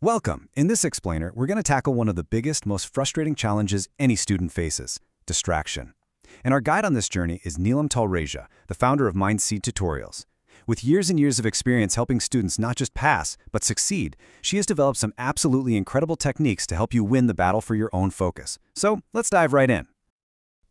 Welcome. In this explainer, we're going to tackle one of the biggest, most frustrating challenges any student faces, distraction. And our guide on this journey is Neelam Talreja, the founder of Mindseed Tutorials. With years and years of experience helping students not just pass, but succeed, she has developed some absolutely incredible techniques to help you win the battle for your own focus. So let's dive right in.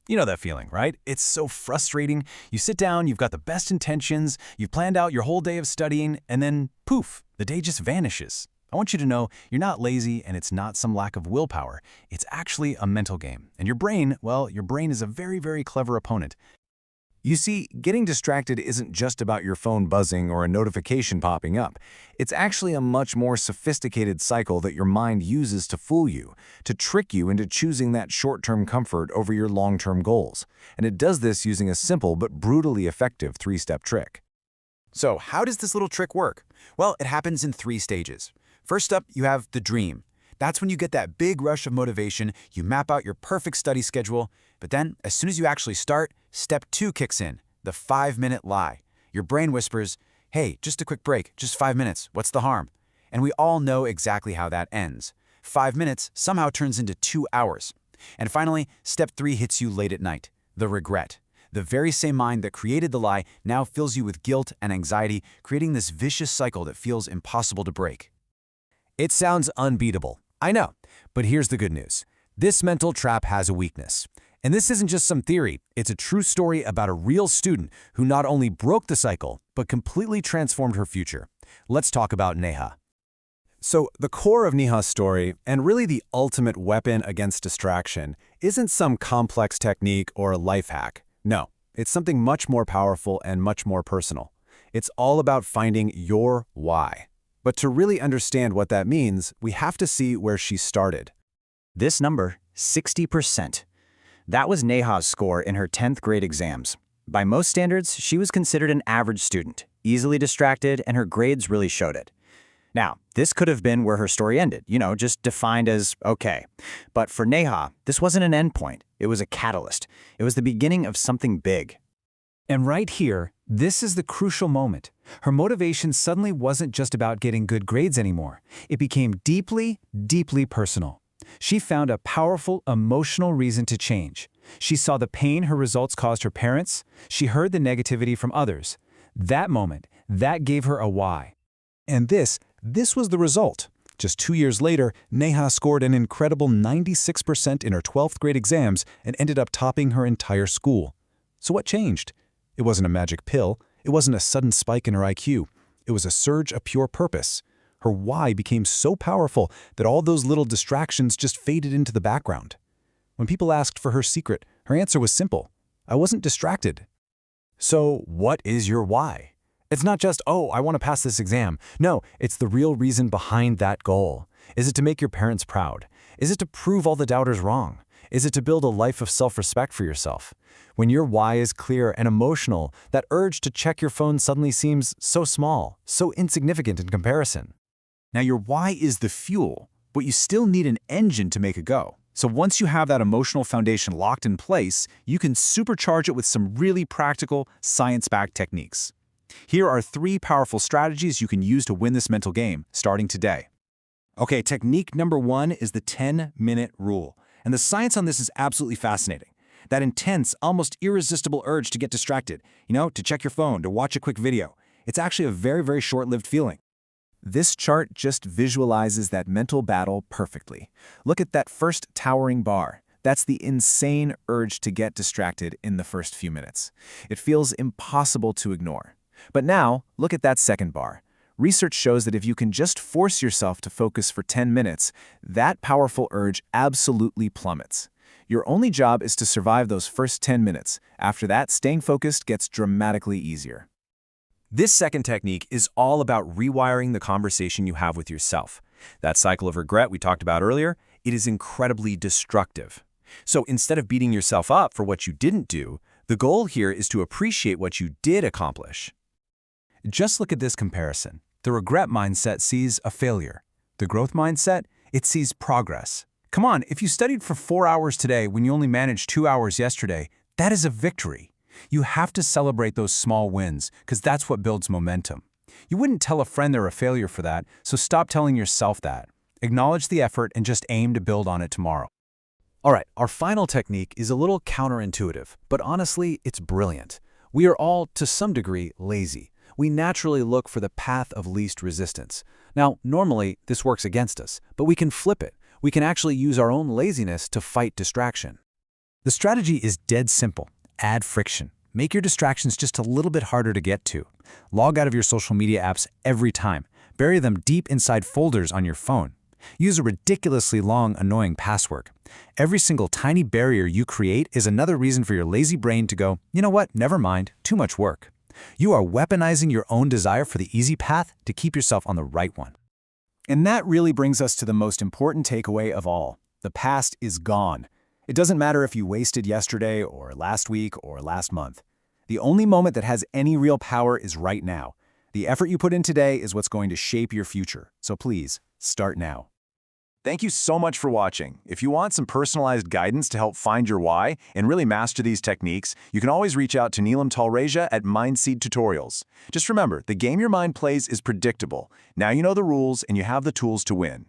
You know that feeling, right? It's so frustrating. You sit down, you've got the best intentions, you've planned out your whole day of studying, and then poof, the day just vanishes. I want you to know you're not lazy and it's not some lack of willpower. It's actually a mental game. And your brain, well, your brain is a very, very clever opponent. You see, getting distracted isn't just about your phone buzzing or a notification popping up. It's actually a much more sophisticated cycle that your mind uses to fool you, to trick you into choosing that short-term comfort over your long-term goals. And it does this using a simple but brutally effective three-step trick. So how does this little trick work? Well, it happens in 3 stages. First up, you have the dream. That's when you get that big rush of motivation, you map out your perfect study schedule, but then, as soon as you actually start, step 2 kicks in, the 5-minute lie. Your brain whispers, hey, just a quick break, just 5 minutes, what's the harm? And we all know exactly how that ends. 5 minutes somehow turns into 2 hours. And finally, step 3 hits you late at night, the regret. The very same mind that created the lie now fills you with guilt and anxiety, creating this vicious cycle that feels impossible to break. It sounds unbeatable, I know, but here's the good news. This mental trap has a weakness. And this isn't just some theory, it's a true story about a real student who not only broke the cycle, but completely transformed her future. Let's talk about Neha. So the core of Neha's story, and really the ultimate weapon against distraction, isn't some complex technique or a life hack. No, it's something much more powerful and much more personal. It's all about finding your why. But to really understand what that means, we have to see where she started. This number, 60%. That was Neha's score in her 10th grade exams. By most standards, she was considered an average student, easily distracted, and her grades really showed it. Now, this could have been where her story ended, just defined as okay. But for Neha, this wasn't an endpoint. It was a catalyst. It was the beginning of something big. And right here, this is the crucial moment. Her motivation suddenly wasn't just about getting good grades anymore. It became deeply, deeply personal. She found a powerful emotional reason to change. She saw the pain her results caused her parents. She heard the negativity from others. That moment, that gave her a why. And this was the result. Just 2 years later, Neha scored an incredible 96% in her 12th grade exams and ended up topping her entire school. So what changed? It wasn't a magic pill. It wasn't a sudden spike in her IQ. It was a surge of pure purpose. Her why became so powerful that all those little distractions just faded into the background. When people asked for her secret, her answer was simple. I wasn't distracted. So what is your why? It's not just, oh, I want to pass this exam. No, it's the real reason behind that goal. Is it to make your parents proud? Is it to prove all the doubters wrong? Is it to build a life of self-respect for yourself? When your why is clear and emotional, that urge to check your phone suddenly seems so small, so insignificant in comparison. Now your why is the fuel, but you still need an engine to make it go. So once you have that emotional foundation locked in place, you can supercharge it with some really practical, science-backed techniques. Here are 3 powerful strategies you can use to win this mental game, starting today. Okay, technique number 1 is the 10-minute rule. And the science on this is absolutely fascinating. That intense, almost irresistible urge to get distracted, to check your phone, to watch a quick video. It's actually a very, very short-lived feeling. This chart just visualizes that mental battle perfectly. Look at that first towering bar. That's the insane urge to get distracted in the first few minutes. It feels impossible to ignore. But now, look at that second bar. Research shows that if you can just force yourself to focus for 10 minutes, that powerful urge absolutely plummets. Your only job is to survive those first 10 minutes. After that, staying focused gets dramatically easier. This second technique is all about rewiring the conversation you have with yourself. That cycle of regret we talked about earlier, it is incredibly destructive. So instead of beating yourself up for what you didn't do, the goal here is to appreciate what you did accomplish. Just look at this comparison. The regret mindset sees a failure. The growth mindset, it sees progress. Come on, if you studied for 4 hours today when you only managed 2 hours yesterday, that is a victory. You have to celebrate those small wins, because that's what builds momentum. You wouldn't tell a friend they're a failure for that, so stop telling yourself that. Acknowledge the effort and just aim to build on it tomorrow. All right, our final technique is a little counterintuitive, but honestly, it's brilliant. We are all, to some degree, lazy. We naturally look for the path of least resistance. Now, normally, this works against us, but we can flip it. We can actually use our own laziness to fight distraction. The strategy is dead simple. Add friction. Make your distractions just a little bit harder to get to. Log out of your social media apps every time. Bury them deep inside folders on your phone. Use a ridiculously long, annoying password. Every single tiny barrier you create is another reason for your lazy brain to go, you know what, never mind, too much work. You are weaponizing your own desire for the easy path to keep yourself on the right one. And that really brings us to the most important takeaway of all. The past is gone. It doesn't matter if you wasted yesterday or last week or last month. The only moment that has any real power is right now. The effort you put in today is what's going to shape your future. So please, start now. Thank you so much for watching. If you want some personalized guidance to help find your why and really master these techniques, you can always reach out to Neelam Talreja at Mindseed Tutorials. Just remember, the game your mind plays is predictable. Now you know the rules and you have the tools to win.